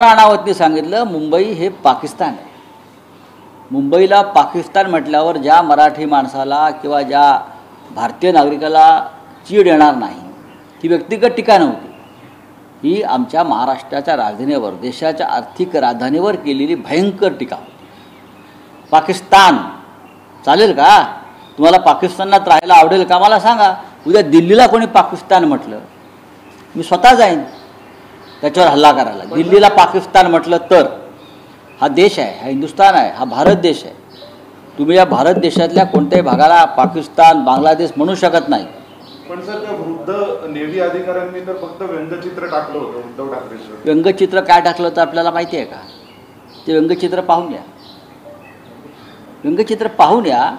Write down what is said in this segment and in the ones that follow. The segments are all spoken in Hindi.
राणावतने सांगितलं मुंबई हे पाकिस्तान आहे. मुंबईला पाकिस्तान म्हटल्यावर ज्या मराठी माणसाला किंवा ज्या भारतीय नागरिकाला चीड येणार नाही ती व्यक्तिगत टीका नव्हती. ही आमच्या महाराष्ट्राच्या राजधानीवर, देशाच्या आर्थिक राजधानीवर केलेली भयंकर टीका होती. पाकिस्तान चालेल का? तुम्हाला पाकिस्तानात राहायला आवडेल का? मला सांगा. उद्या दिल्लीला कोणी पाकिस्तान म्हटलं, मी स्वतः जाईन त्याच्यावर हल्ला करायला. दिल्लीला पाकिस्तान म्हटलं तर हा देश आहे, हा हिंदुस्थान आहे, हा भारत देश आहे. तुम्ही या भारत देशातल्या कोणत्याही भागाला पाकिस्तान, बांगलादेश म्हणू शकत नाही. पण सर, त्या वृद्ध नेव्ही अधिकाऱ्यांनी तर फक्त व्यंगचित्र टाकलं होतं उद्धव ठाकरेंचं. व्यंगचित्र काय टाकलं होतं आपल्याला माहिती आहे का? ते व्यंगचित्र पाहून या. व्यंगचित्र पाहून या.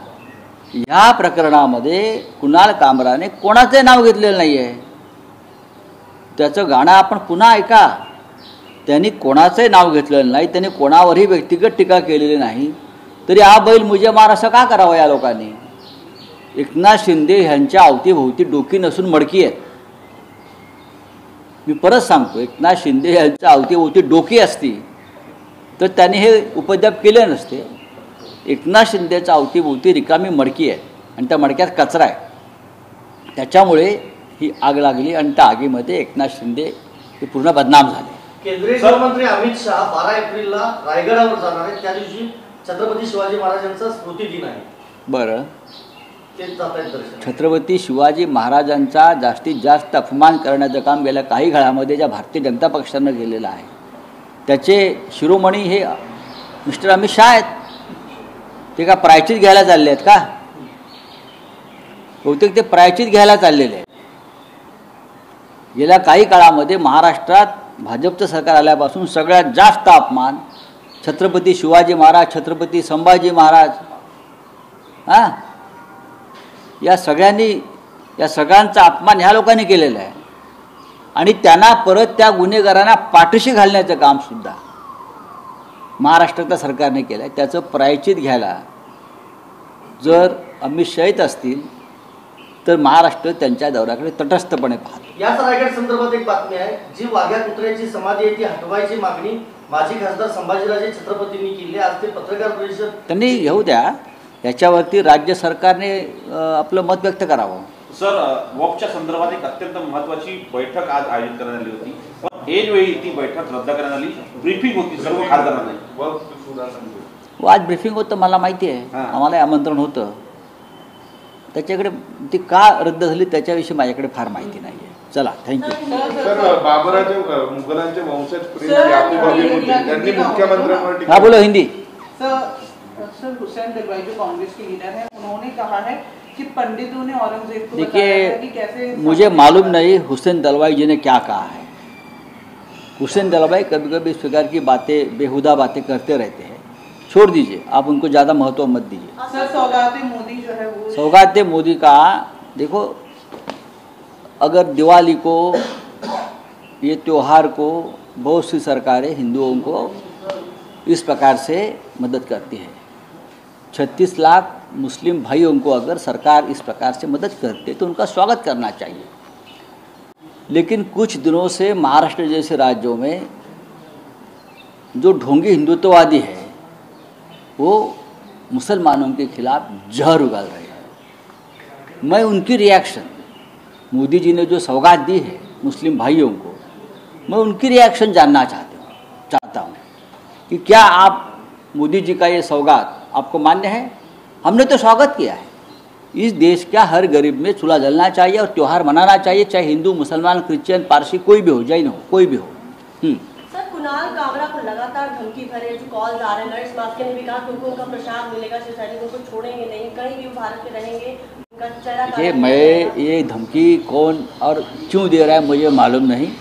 ह्या प्रकरणामध्ये कुणाल कामराने कोणाचे नाव घेतलेलं नाही आहे. त्याचं गाणं आपण पुन्हा ऐका. त्यांनी कोणाचंही नाव घेतलेलं नाही, त्यांनी कोणावरही व्यक्तिगत टीका केलेली नाही. तरी हा बैल मुझे मार असं का करावं या लोकांनी? एकनाथ शिंदे ह्यांच्या अवतीभोवती डोकी नसून मडकी आहेत. मी परत सांगतो, एकनाथ शिंदे ह्यांच्या अवतीभोवती डोकी असती तर त्यांनी हे उपद्व्याप केले नसते. एकनाथ शिंदेच्या अवतीभोवती रिकामी मडकी आहे आणि त्या मडक्यात कचरा आहे. त्याच्यामुळे ही आग लागली आणि त्या आगीमध्ये एकनाथ शिंदे हे पूर्ण बदनाम झाले. केंद्रीय गृहमंत्री अमित शहा 12 एप्रिलला रायगडावर जाणार आहेत. त्या दिवशी छत्रपती शिवाजी महाराजांचा स्मृती दिन आहे. बरं, ते जात आहेत दर्शन. छत्रपती शिवाजी महाराजांचा जास्तीत जास्त अपमान करण्याचं काम गेल्या काही काळामध्ये ज्या भारतीय जनता पक्षानं केलेलं आहे, त्याचे शिरोमणी हे मिस्टर अमित शहा आहेत. ते का प्रायचित घ्यायला चालले आहेत का? बहुतेक ते प्रायचित घ्यायला चाललेले आहेत. गेल्या काही काळामध्ये महाराष्ट्रात भाजपचं सरकार आल्यापासून सगळ्यात जास्त अपमान छत्रपती शिवाजी महाराज, छत्रपती संभाजी महाराज, या सगळ्यांचा अपमान ह्या लोकांनी केलेला आहे. आणि त्यांना परत त्या गुन्हेगारांना पाठीशी घालण्याचं कामसुद्धा महाराष्ट्राच्या सरकारने केलं आहे. त्याचं प्रायचित घ्यायला जर अमित शहा येत असतील तर महाराष्ट्र त्यांच्या दौऱ्याकडे तटस्थपणे पाहतो. याच रायगड संदर्भात एक बातमी आहे. जी वाघ्या कुत्र्याची समाधी आहे ती हटवायची मागणी माजी खासदार संभाजीराजे छत्रपतींनी केली. आज ते पत्रकार परिषद त्यांनी घेऊ द्या. याच्यावरती राज्य सरकारने आपलं मत व्यक्त करावं. सर, वॉकच्या संदर्भात एक अत्यंत महत्त्वाची बैठक आज आयोजित करण्यात आली होती, पण ऐन वेळी ती बैठक रद्द करण्यात आली. ब्रीफिंग होती सर्व खासदारांना. आज ब्रीफिंग होतं मला माहिती आहे. आम्हाला आमंत्रण होतं. त्याच्याकडे ती का रद्द झाली त्याच्याविषयी माझ्याकडे फार माहिती नाही आहे. चला, थँक्यू. सर, बाबराचे मुघलांचे वंशज प्रिंस याकूब अली त्यांनी मुख्यमंत्र्यांवर हाँ बोलो हिंदी. सर हुसैन दलवाई जो कांग्रेस के लीडर हैं, उन्होंने कहा है कि पंडितों ने औरंगजेब को बताया कि कैसे. मुझे मालूम नहीं हुसैन दलवाई जी ने क्या कहा है. हुसैन दलवाई कभी कभी इस प्रकार की बातें, बेहुदा बातें करते रहते हैं. छोड़ दीजिए, आप उनको ज़्यादा महत्व मत दीजिए. सर, सौगात मोदी जो है वो, सौगात मोदी का देखो, अगर दिवाली को, ये त्यौहार को बहुत सी सरकारें हिंदुओं को इस प्रकार से मदद करती है. 36 लाख मुस्लिम भाइयों को अगर सरकार इस प्रकार से मदद करती है तो उनका स्वागत करना चाहिए. लेकिन कुछ दिनों से महाराष्ट्र जैसे राज्यों में जो ढोंगी हिंदुत्ववादी है वो मुसलमानों के खिलाफ जहर उगल रहे हैं. मैं उनकी रिएक्शन, मोदी जी ने जो सौगात दी है मुस्लिम भाइयों को, मैं उनकी रिएक्शन जानना चाहता हूँ कि क्या आप मोदी जी का ये सौगात आपको मान्य है? हमने तो स्वागत किया है. इस देश का हर गरीब में चूल्हा जलना चाहिए और त्यौहार मनाना चाहिए, चाहे हिंदू, मुसलमान, क्रिश्चियन, पारसी, कोई भी हो, जैन हो, कोई भी हो. सर, कुणाल कामरा को लगातार धमकी भरे जो कॉल्स आ रहे हैं, नरेश मास्के ने भी कहा कि उनको उनका प्रसाद मिलेगा, शिवसैनिकों को छोड़ेंगे नहीं, कहीं भी भारत में रहेंगे. देखिए, मैं ये धमकी कौन और क्यों दे रहा है मुझे मालूम नहीं.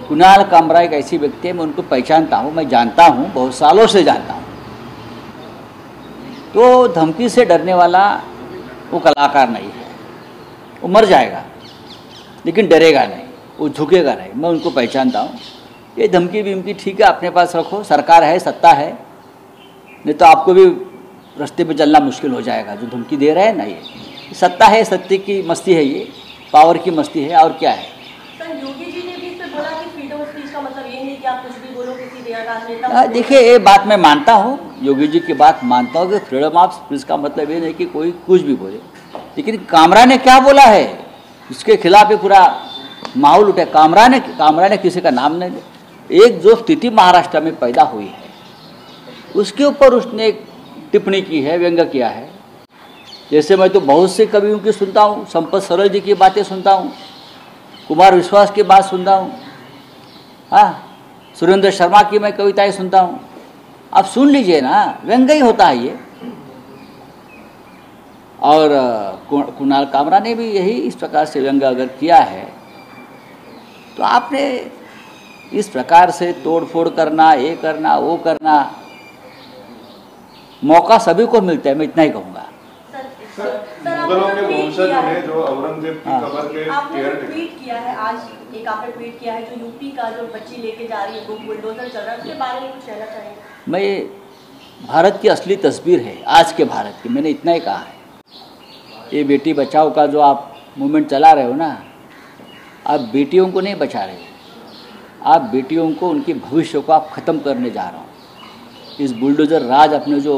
कुणाल कामरा एक ऐसी व्यक्ति है, मैं उनको पहचानता हूँ, मैं जानता हूँ, बहुत सालों से जानता हूँ. तो धमकी से डरने वाला वो कलाकार नहीं है. वो मर जाएगा लेकिन डरेगा नहीं, वो झुकेगा नहीं. मैं उनको पहचानता हूँ. ये धमकी विमकी ठीक है, अपने पास रखो. सरकार है, सत्ता है, नहीं तो आपको भी रास्ते पे चलना मुश्किल हो जाएगा. जो धमकी दे रहे हैं ना, ये सत्ता है, सत्य की मस्ती है, ये पावर की मस्ती है, और क्या है. सर, योगी जी ने भी इस पे बोला कि फ्रीडम ऑफ स्पीच का इसका मतलब ये नहीं कि आप कुछ भी बोलो किसी देहात देखिए, ये बात मैं मानता हूँ, योगी जी की बात मानता हूँ कि फ्रीडम ऑफ स्पीच का मतलब ये नहीं कि कोई कुछ भी बोले, लेकिन कामरा ने क्या बोला है इसके खिलाफ ये पूरा माहौल उठा। कामरा ने किसी का नाम नहीं लिया। एक जो स्थिति महाराष्ट्र में पैदा हुई है उसके ऊपर उसने एक टिप्पणी की है, व्यंग्य किया है। जैसे मैं तो बहुत से कवियों की सुनता हूँ, संपत सरल जी की बातें सुनता हूँ, कुमार विश्वास की बात सुनता हूँ, हाँ, सुरेंद्र शर्मा की मैं कविताएं सुनता हूँ। आप सुन लीजिए ना, व्यंग्य ही होता है ये। और कुणाल कामरा ने भी यही इस प्रकार से व्यंग्य अगर किया है तो आपने इस प्रकार से तोड़फोड़ करना, ये करना, वो करना, मौका सभी को मिलता है, मैं इतना ही कहूँगा। मुगलों के वंशज ने जो औरंगजेब की कब्र के आपने ट्वीट किया है आज, एक आपने ट्वीट किया है जो यूपी का जो बच्ची लेके जा रही है, वो बुलडोजर चल रहा है, उसके बारे में कुछ कहना चाहेंगे? मैं भारत की असली तस्वीर है आज के भारत की, मैंने इतना ही कहा है। ये बेटी बचाओ का जो आप मूवमेंट चला रहे हो ना, आप बेटियों को नहीं बचा रहे हो, आप बेटियों को, उनके भविष्य को आप ख़त्म करने जा रहे हो। इस बुलडोजर राज अपने जो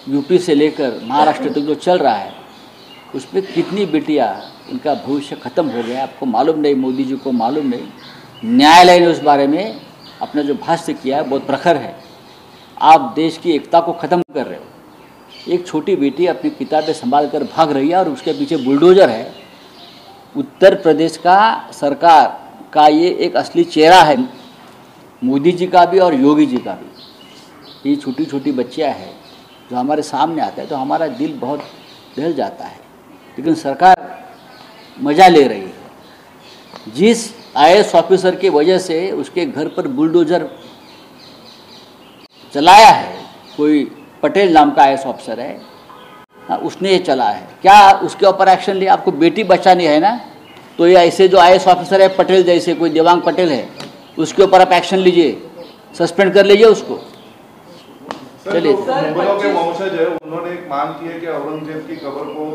यूपी से लेकर महाराष्ट्र तक जो चल रहा है उसमें कितनी बेटियां, उनका भविष्य खत्म हो गया आपको मालूम नहीं, मोदी जी को मालूम नहीं। न्यायालय ने उस बारे में अपना जो भाष्य किया है बहुत प्रखर है। आप देश की एकता को ख़त्म कर रहे हो। एक छोटी बेटी अपनी किताबें संभाल कर भाग रही है और उसके पीछे बुलडोजर है। उत्तर प्रदेश का सरकार का ये एक असली चेहरा है, मोदी जी का भी और योगी जी का भी। ये छोटी छोटी बच्चियाँ हैं जो हमारे सामने आता है तो हमारा दिल बहुत दहल जाता है, लेकिन सरकार मज़ा ले रही है। जिस IAS ऑफिसर की वजह से उसके घर पर बुलडोजर चलाया है, कोई पटेल नाम का IAS ऑफिसर है, हाँ, उसने ये चला है, क्या उसके ऊपर एक्शन लिया? आपको बेटी बचानी है ना, तो ये ऐसे जो IAS ऑफिसर है पटेल जैसे, कोई देवांग पटेल है, उसके ऊपर आप एक्शन लीजिए, सस्पेंड कर लीजिए उसको। चलिए, मुगलों के वंशज है, उन्होंने एक मांग की है कि औरंगजेब की कब्र को